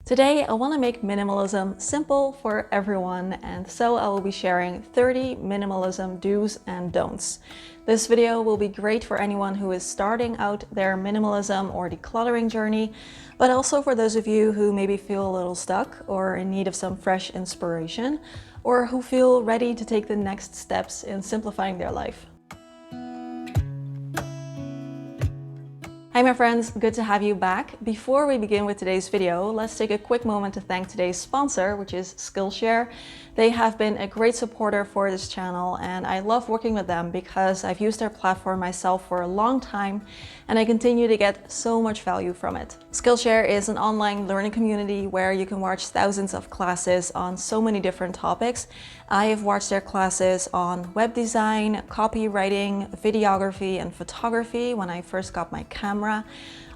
Today, I want to make minimalism simple for everyone, and so I will be sharing 30 minimalism do's and don'ts. This video will be great for anyone who is starting out their minimalism or decluttering journey, but also for those of you who maybe feel a little stuck or in need of some fresh inspiration, or who feel ready to take the next steps in simplifying their life. Hi my friends, good to have you back. Before we begin with today's video, let's take a quick moment to thank today's sponsor, which is Skillshare. They have been a great supporter for this channel, and I love working with them because I've used their platform myself for a long time and I continue to get so much value from it. Skillshare is an online learning community where you can watch thousands of classes on so many different topics. I have watched their classes on web design, copywriting, videography, and photography when I first got my camera.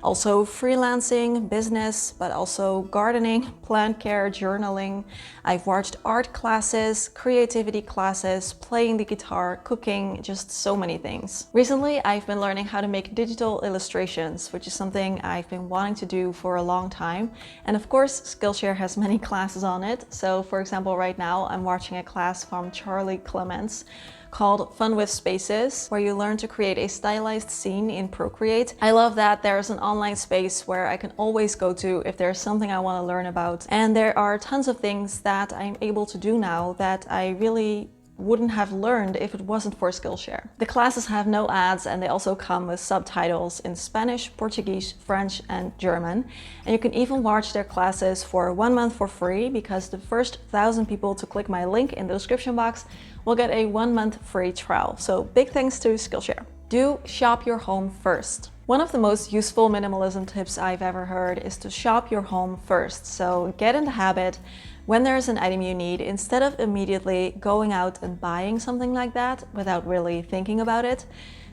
Also freelancing, business, but also gardening, plant care, journaling. I've watched art classes, creativity classes, playing the guitar, cooking, just so many things. Recently, I've been learning how to make digital illustrations, which is something I've been wanting to do for a long time. And of course, Skillshare has many classes on it. So for example, right now I'm watching a class from Charlie Clements called Fun with Spaces, where you learn to create a stylized scene in Procreate. I love that there's an online space where I can always go to if there's something I want to learn about. And there are tons of things that I'm able to do now that I really wouldn't have learned if it wasn't for Skillshare. The classes have no ads and they also come with subtitles in Spanish, Portuguese, French, and German. And you can even watch their classes for 1 month for free, because the first 1,000 people to click my link in the description box will get a 1 month free trial. So big thanks to Skillshare. Do shop your home first. One of the most useful minimalism tips I've ever heard is to shop your home first. So get in the habit, when there's an item you need, instead of immediately going out and buying something like that without really thinking about it,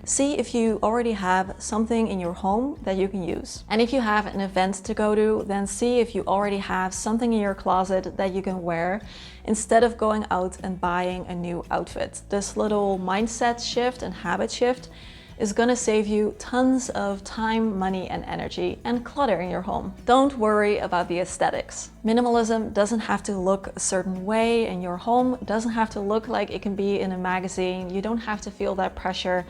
see if you already have something in your home that you can use. And if you have an event to go to, then see if you already have something in your closet that you can wear instead of going out and buying a new outfit. This little mindset shift and habit shift is gonna save you tons of time, money, and energy and clutter in your home. Don't worry about the aesthetics. Minimalism doesn't have to look a certain way in your home. It doesn't have to look like it can be in a magazine. You don't have to feel that pressure,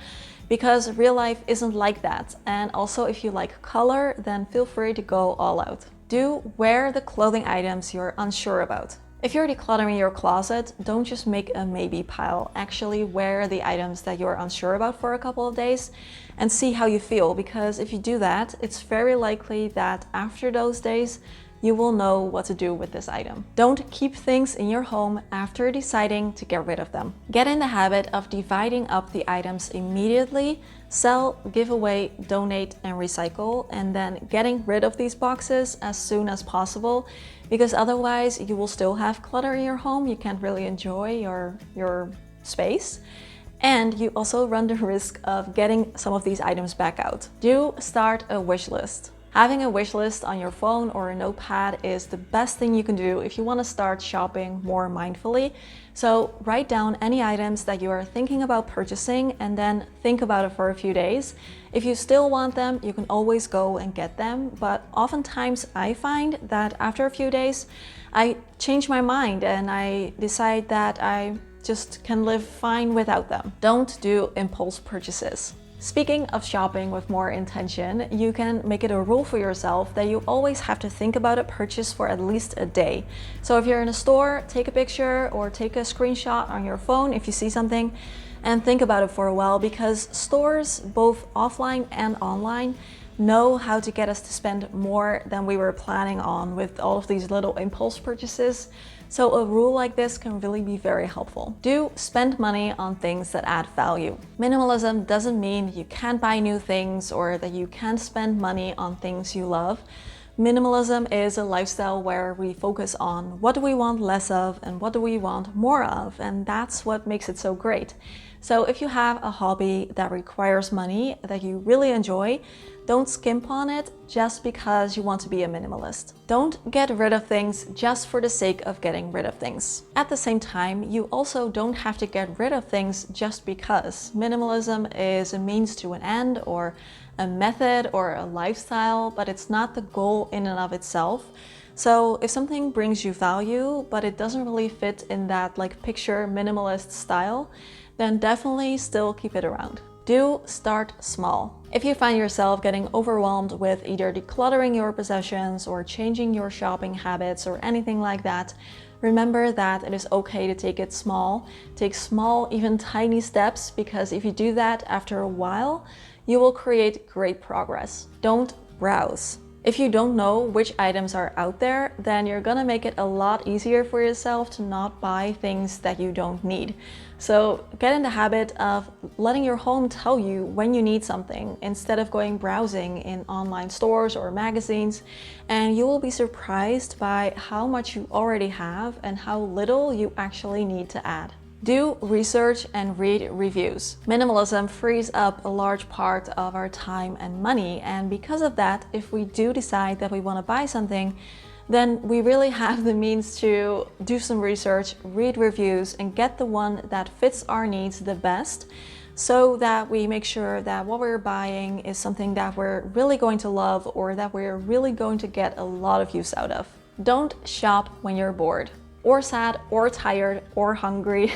because real life isn't like that. And also, if you like color, then feel free to go all out. Do wear the clothing items you're unsure about. If you're decluttering your closet, don't just make a maybe pile. Actually wear the items that you're unsure about for a couple of days and see how you feel, because if you do that, it's very likely that after those days, you will know what to do with this item. Don't keep things in your home after deciding to get rid of them. Get in the habit of dividing up the items immediately. Sell, give away, donate, and recycle, and then getting rid of these boxes as soon as possible, because otherwise you will still have clutter in your home. You can't really enjoy your space. And you also run the risk of getting some of these items back out. Do start a wish list. Having a wish list on your phone or a notepad is the best thing you can do if you want to start shopping more mindfully. So write down any items that you are thinking about purchasing and then think about it for a few days. If you still want them, you can always go and get them. But oftentimes I find that after a few days, I change my mind and I decide that I just can live fine without them. Don't do impulse purchases. Speaking of shopping with more intention, you can make it a rule for yourself that you always have to think about a purchase for at least a day. So if you're in a store, take a picture or take a screenshot on your phone if you see something and think about it for a while, because stores, both offline and online, know how to get us to spend more than we were planning on with all of these little impulse purchases. So a rule like this can really be very helpful. Do spend money on things that add value. Minimalism doesn't mean you can't buy new things or that you can't spend money on things you love. Minimalism is a lifestyle where we focus on what do we want less of and what do we want more of, and that's what makes it so great. So if you have a hobby that requires money that you really enjoy, don't skimp on it just because you want to be a minimalist. Don't get rid of things just for the sake of getting rid of things. At the same time, you also don't have to get rid of things just because. Minimalism is a means to an end or a method or a lifestyle, but it's not the goal in and of itself. So if something brings you value, but it doesn't really fit in that like picture minimalist style, then definitely still keep it around. Do start small. If you find yourself getting overwhelmed with either decluttering your possessions or changing your shopping habits or anything like that, remember that it is okay to take it small. Take small, even tiny steps, because if you do that after a while, you will create great progress. Don't browse. If you don't know which items are out there, then you're gonna make it a lot easier for yourself to not buy things that you don't need. So get in the habit of letting your home tell you when you need something instead of going browsing in online stores or magazines, and you will be surprised by how much you already have and how little you actually need to add. Do research and read reviews. Minimalism frees up a large part of our time and money, and because of that, if we do decide that we want to buy something, then we really have the means to do some research, read reviews, and get the one that fits our needs the best, so that we make sure that what we're buying is something that we're really going to love or that we're really going to get a lot of use out of. Don't shop when you're bored, or sad, or tired, or hungry.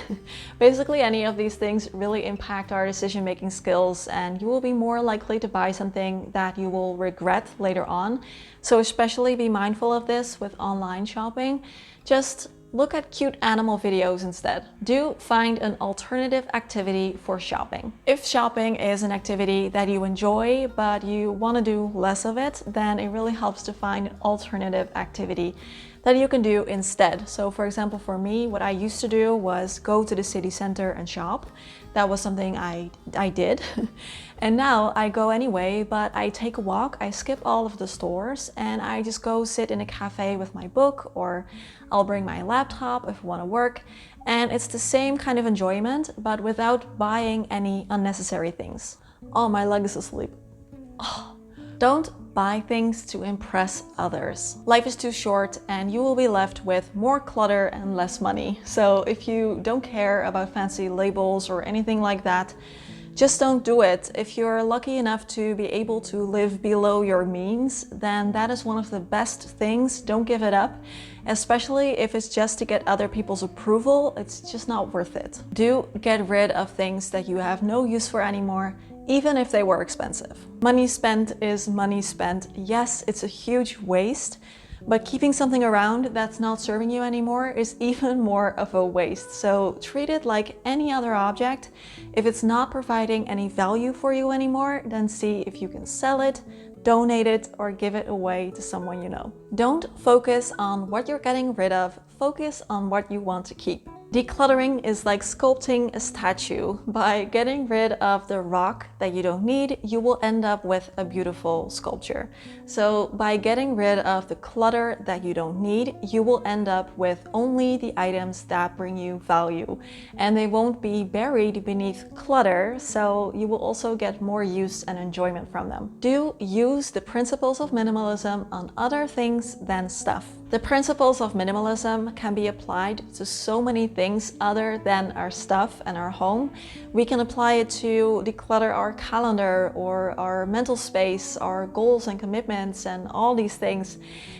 Basically, any of these things really impact our decision-making skills, and you will be more likely to buy something that you will regret later on. So especially be mindful of this with online shopping. Just look at cute animal videos instead. Do find an alternative activity for shopping. If shopping is an activity that you enjoy, but you want to do less of it, then it really helps to find an alternative activity that you can do instead. So for example, for me, what I used to do was go to the city center and shop. That was something I did. And now I go anyway, but I take a walk, I skip all of the stores, and I just go sit in a cafe with my book, or I'll bring my laptop if I want to work. And it's the same kind of enjoyment, but without buying any unnecessary things. Oh, my leg is asleep. Oh. Don't buy things to impress others. Life is too short and you will be left with more clutter and less money. So if you don't care about fancy labels or anything like that, just don't do it. If you're lucky enough to be able to live below your means, then that is one of the best things. Don't give it up, especially if it's just to get other people's approval. It's just not worth it. Do get rid of things that you have no use for anymore, even if they were expensive. Money spent is money spent. Yes, it's a huge waste, but keeping something around that's not serving you anymore is even more of a waste. So treat it like any other object. If it's not providing any value for you anymore, then see if you can sell it, donate it, or give it away to someone you know. Don't focus on what you're getting rid of, focus on what you want to keep. Decluttering is like sculpting a statue. By getting rid of the rock that you don't need, you will end up with a beautiful sculpture. So by getting rid of the clutter that you don't need, you will end up with only the items that bring you value. And they won't be buried beneath clutter, so you will also get more use and enjoyment from them. Do use the principles of minimalism on other things than stuff. The principles of minimalism can be applied to so many things other than our stuff and our home. We can apply it to declutter our calendar or our mental space, our goals and commitments and all these things.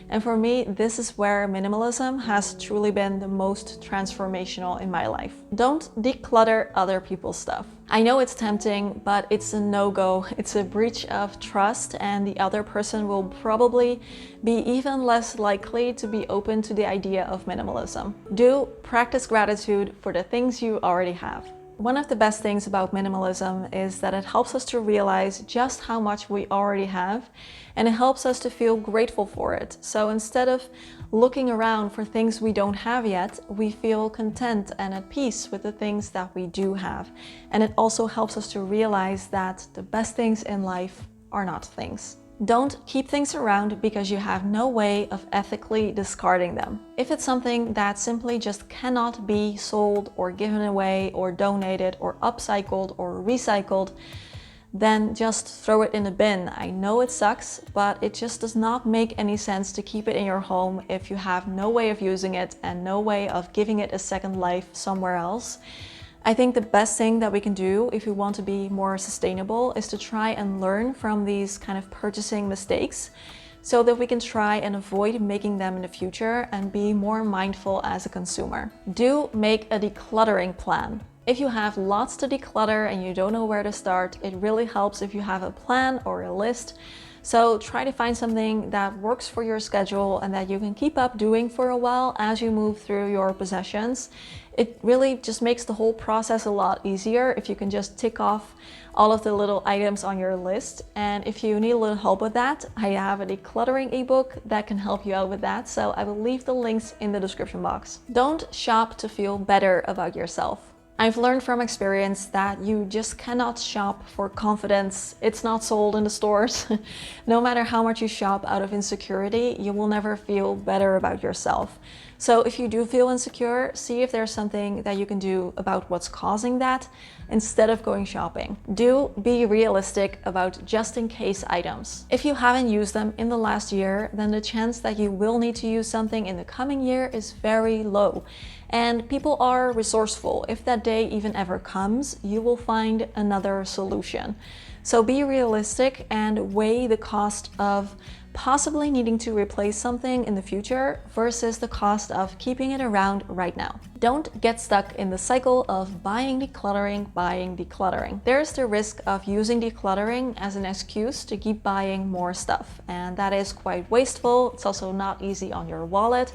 And for me, this is where minimalism has truly been the most transformational in my life. Don't declutter other people's stuff. I know it's tempting, but it's a no-go. It's a breach of trust, and the other person will probably be even less likely to be open to the idea of minimalism. Do practice gratitude for the things you already have. One of the best things about minimalism is that it helps us to realize just how much we already have, and it helps us to feel grateful for it. So instead of looking around for things we don't have yet, we feel content and at peace with the things that we do have. And it also helps us to realize that the best things in life are not things. Don't keep things around because you have no way of ethically discarding them. If it's something that simply just cannot be sold or given away or donated or upcycled or recycled, then just throw it in the bin. I know it sucks, but it just does not make any sense to keep it in your home if you have no way of using it and no way of giving it a second life somewhere else. I think the best thing that we can do if we want to be more sustainable is to try and learn from these kind of purchasing mistakes. so that we can try and avoid making them in the future and be more mindful as a consumer. Do make a decluttering plan. If you have lots to declutter and you don't know where to start, it really helps if you have a plan or a list. So try to find something that works for your schedule and that you can keep up doing for a while as you move through your possessions. It really just makes the whole process a lot easier if you can just tick off all of the little items on your list. And if you need a little help with that, I have a decluttering ebook that can help you out with that. So I will leave the links in the description box. Don't shop to feel better about yourself. I've learned from experience that you just cannot shop for confidence. It's not sold in the stores. No matter how much you shop out of insecurity, you will never feel better about yourself. So if you do feel insecure, see if there's something that you can do about what's causing that instead of going shopping. Do be realistic about just in case items. If you haven't used them in the last year, then the chance that you will need to use something in the coming year is very low. And people are resourceful. If that day even ever comes, you will find another solution. So be realistic and weigh the cost of possibly needing to replace something in the future versus the cost of keeping it around right now. Don't get stuck in the cycle of buying, decluttering. There's the risk of using decluttering as an excuse to keep buying more stuff, and that is quite wasteful. It's also not easy on your wallet.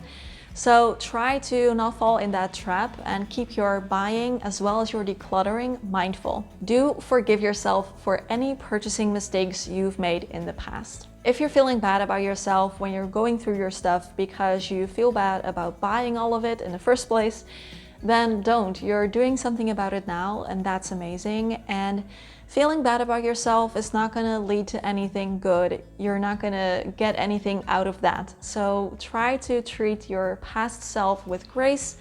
So try to not fall in that trap and keep your buying as well as your decluttering mindful. Do forgive yourself for any purchasing mistakes you've made in the past. If you're feeling bad about yourself when you're going through your stuff because you feel bad about buying all of it in the first place, then don't. You're doing something about it now, and that's amazing. And feeling bad about yourself is not going to lead to anything good. You're not going to get anything out of that. So try to treat your past self with grace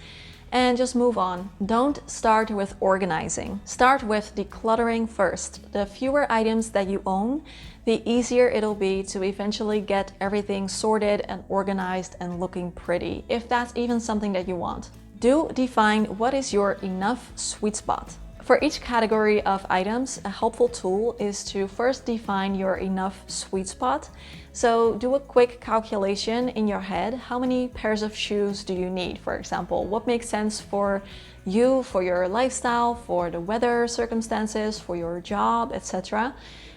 and just move on. Don't start with organizing. Start with decluttering first. The fewer items that you own, the easier it'll be to eventually get everything sorted and organized and looking pretty, if that's even something that you want. Do define what is your enough sweet spot. For each category of items, a helpful tool is to first define your enough sweet spot. So do a quick calculation in your head. How many pairs of shoes do you need, for example? What makes sense for you, for your lifestyle, for the weather circumstances, for your job, etc.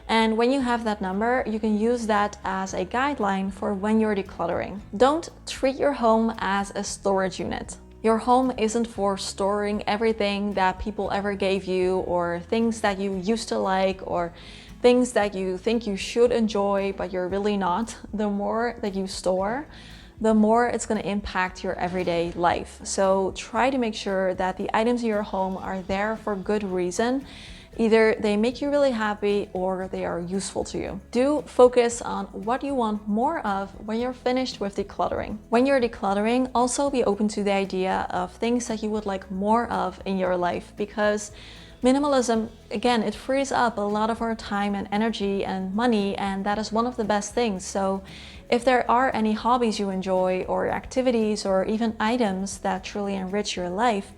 And when you have that number, you can use that as a guideline for when you're decluttering. Don't treat your home as a storage unit. Your home isn't for storing everything that people ever gave you, or things that you used to like, or things that you think you should enjoy, but you're really not. The more that you store, the more it's going to impact your everyday life. So try to make sure that the items in your home are there for good reason. Either they make you really happy or they are useful to you. Do focus on what you want more of when you're finished with decluttering. When you're decluttering, also be open to the idea of things that you would like more of in your life, because minimalism, again, it frees up a lot of our time and energy and money, and that is one of the best things. So if there are any hobbies you enjoy, or activities, or even items that truly enrich your life,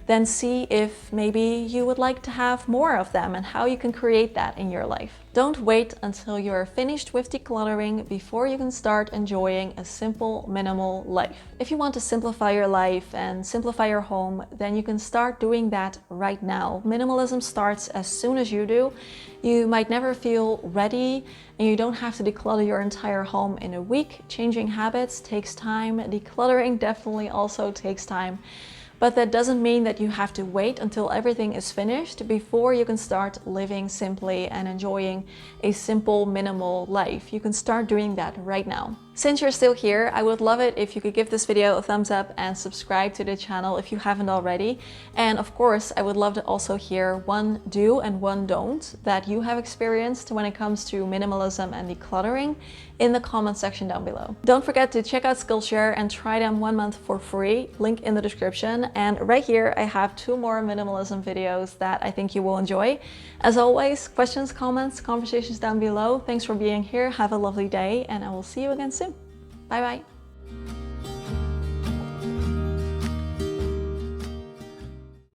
then see if maybe you would like to have more of them and how you can create that in your life. Don't wait until you're finished with decluttering before you can start enjoying a simple, minimal life. If you want to simplify your life and simplify your home, then you can start doing that right now. Minimalism starts as soon as you do. You might never feel ready, and you don't have to declutter your entire home in a week. Changing habits takes time. Decluttering definitely also takes time. But that doesn't mean that you have to wait until everything is finished before you can start living simply and enjoying a simple, minimal life. You can start doing that right now. Since you're still here, I would love it if you could give this video a thumbs up and subscribe to the channel if you haven't already. And of course, I would love to also hear one do and one don't that you have experienced when it comes to minimalism and decluttering in the comment section down below. Don't forget to check out Skillshare and try them 1 month for free, link in the description. And right here, I have 2 more minimalism videos that I think you will enjoy. As always, questions, comments, conversations down below. Thanks for being here. Have a lovely day, and I will see you again soon. Bye bye.